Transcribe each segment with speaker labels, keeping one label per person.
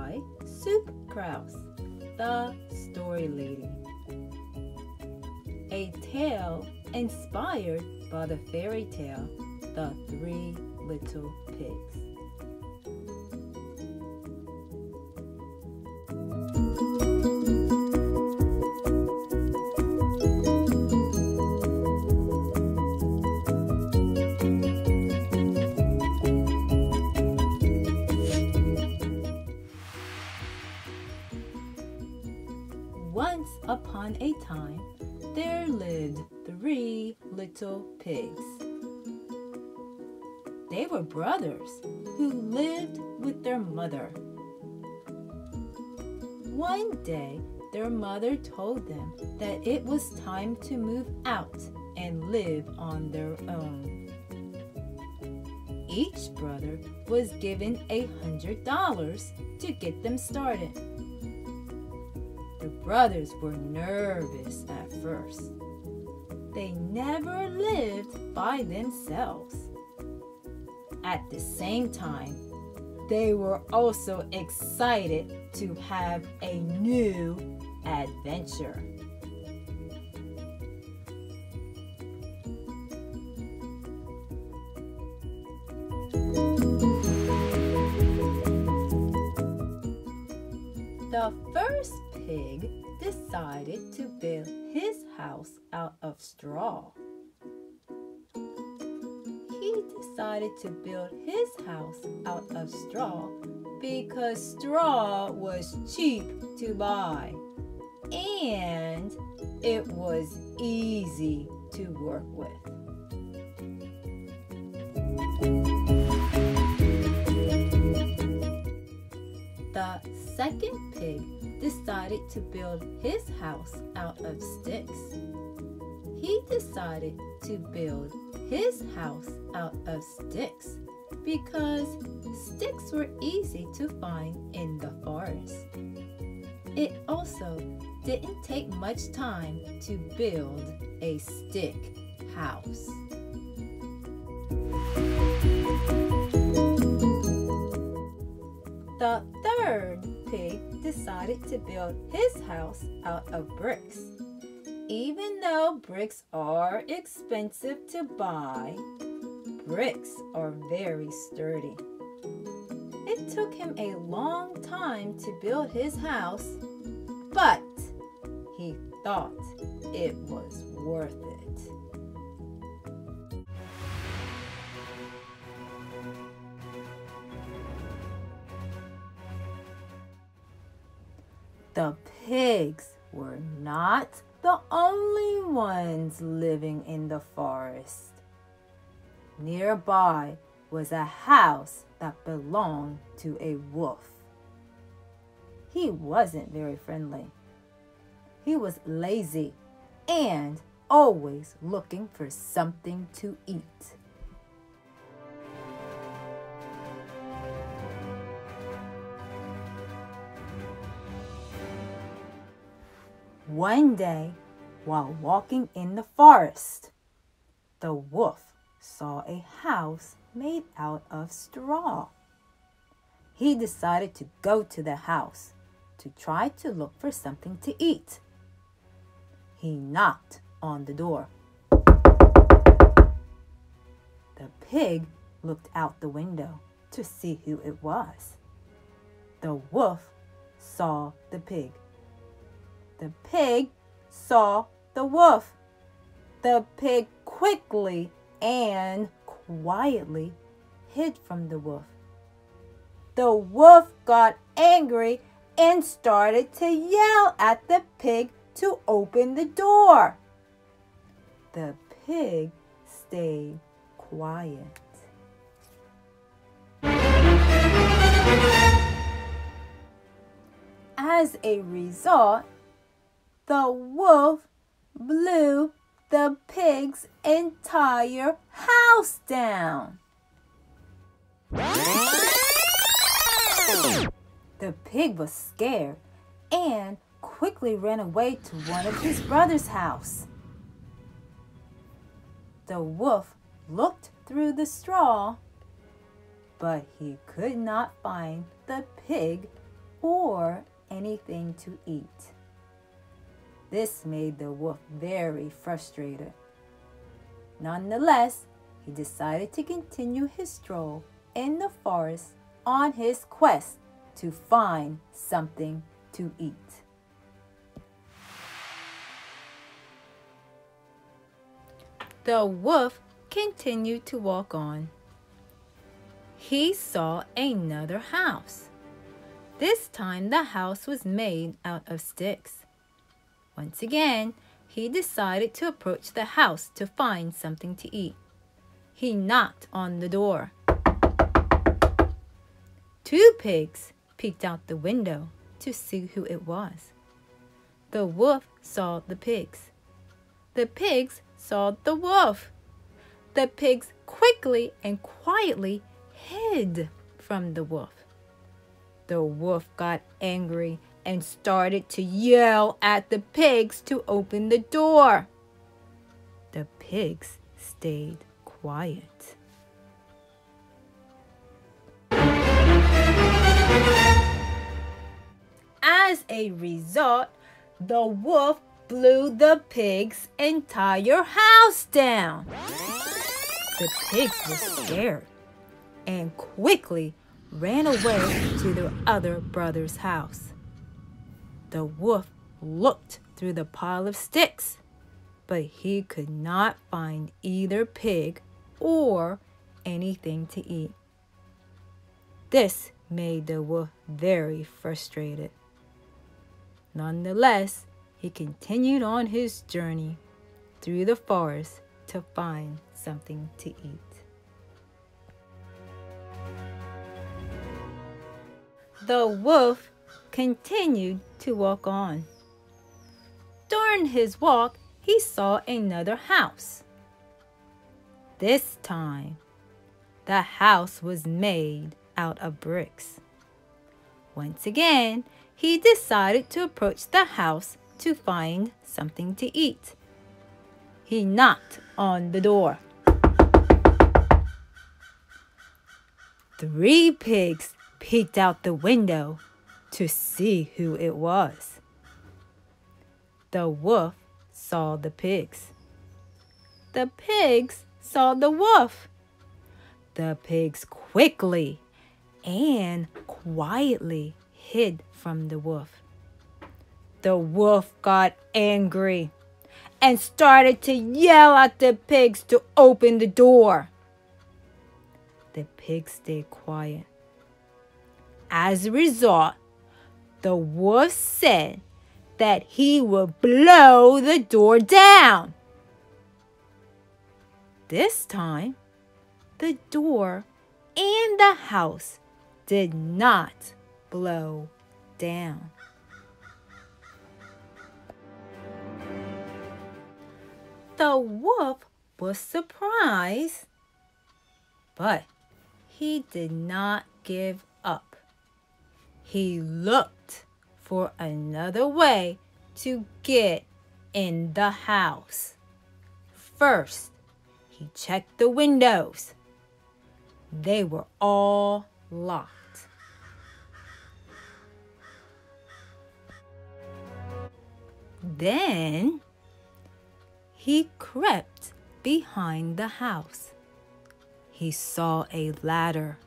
Speaker 1: by Soup Krause, the Story Lady. A tale inspired by the fairy tale, The Three Little Pigs. Once upon a time, there lived 3 little pigs. They were brothers who lived with their mother. One day, their mother told them that it was time to move out and live on their own. Each brother was given $100 to get them started. The brothers were nervous at first. They never lived by themselves. At the same time, they were also excited to have a new adventure. The first pig decided to build his house out of straw. He decided to build his house out of straw because straw was cheap to buy and it was easy to work with. The second pig decided to build his house out of sticks. He decided to build his house out of sticks because sticks were easy to find in the forest. It also didn't take much time to build a stick house. The third pig decided to build his house out of bricks. Even though bricks are expensive to buy, bricks are very sturdy. It took him a long time to build his house, but he thought it was worth it. The pigs were not the only ones living in the forest. Nearby was a house that belonged to a wolf. He wasn't very friendly. He was lazy and always looking for something to eat. One day, while walking in the forest, the wolf saw a house made out of straw. He decided to go to the house to try to look for something to eat. He knocked on the door. The pig looked out the window to see who it was. The wolf saw the pig. The pig saw the wolf. The pig quickly and quietly hid from the wolf. The wolf got angry and started to yell at the pig to open the door. The pig stayed quiet. As a result, the wolf blew the pig's entire house down. The pig was scared and quickly ran away to one of his brother's house. The wolf looked through the straw, but he could not find the pig or anything to eat. This made the wolf very frustrated. Nonetheless, he decided to continue his stroll in the forest on his quest to find something to eat. The wolf continued to walk on. He saw another house. This time the house was made out of sticks. Once again, he decided to approach the house to find something to eat. He knocked on the door. 2 pigs peeked out the window to see who it was. The wolf saw the pigs. The pigs saw the wolf. The pigs quickly and quietly hid from the wolf. The wolf got angry and started to yell at the pigs to open the door. The pigs stayed quiet. As a result, the wolf blew the pig's entire house down. The pigs were scared and quickly ran away to their other brother's house. The wolf looked through the pile of sticks, but he could not find either pig or anything to eat. This made the wolf very frustrated. Nonetheless, he continued on his journey through the forest to find something to eat. The wolf continued to walk on. During his walk, he saw another house. This time, the house was made out of bricks. Once again, he decided to approach the house to find something to eat. He knocked on the door. 3 pigs peeked out the window to see who it was. The wolf saw the pigs. The pigs saw the wolf. The pigs quickly and quietly hid from the wolf. The wolf got angry and started to yell at the pigs to open the door. The pigs stayed quiet. As a result, the wolf said that he would blow the door down. This time, the door and the house did not blow down. The wolf was surprised, but he did not give up. He looked for another way to get in the house. First, he checked the windows. They were all locked. Then he crept behind the house. He saw a ladder.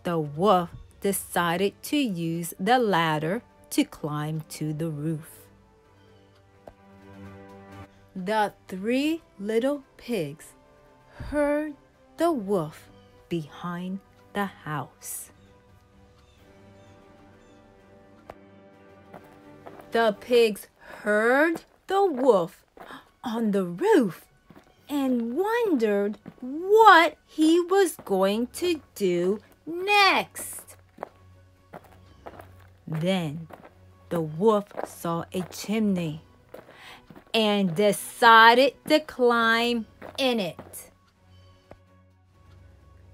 Speaker 1: The wolf decided to use the ladder to climb to the roof. The 3 little pigs heard the wolf behind the house. The pigs heard the wolf on the roof and wondered what he was going to do next. Then the wolf saw a chimney and decided to climb in it.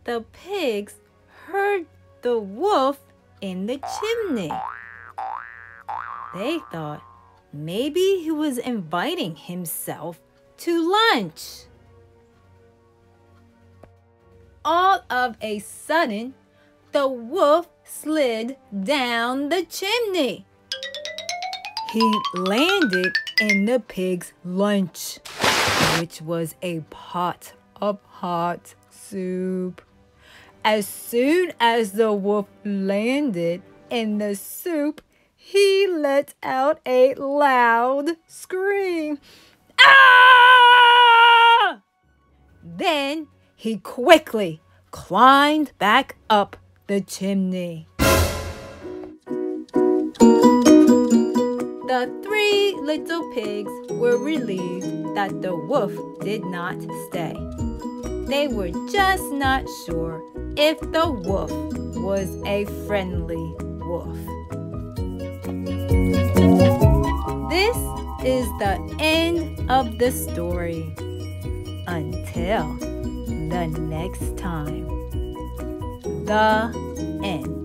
Speaker 1: The pigs heard the wolf in the chimney. They thought maybe he was inviting himself to lunch. All of a sudden, the wolf slid down the chimney. He landed in the pig's lunch, which was a pot of hot soup. As soon as the wolf landed in the soup, he let out a loud scream. Ah! Then he quickly climbed back up the chimney. The three little pigs were relieved that the wolf did not stay. They were just not sure if the wolf was a friendly wolf. This is the end of the story. Until the next time. The end.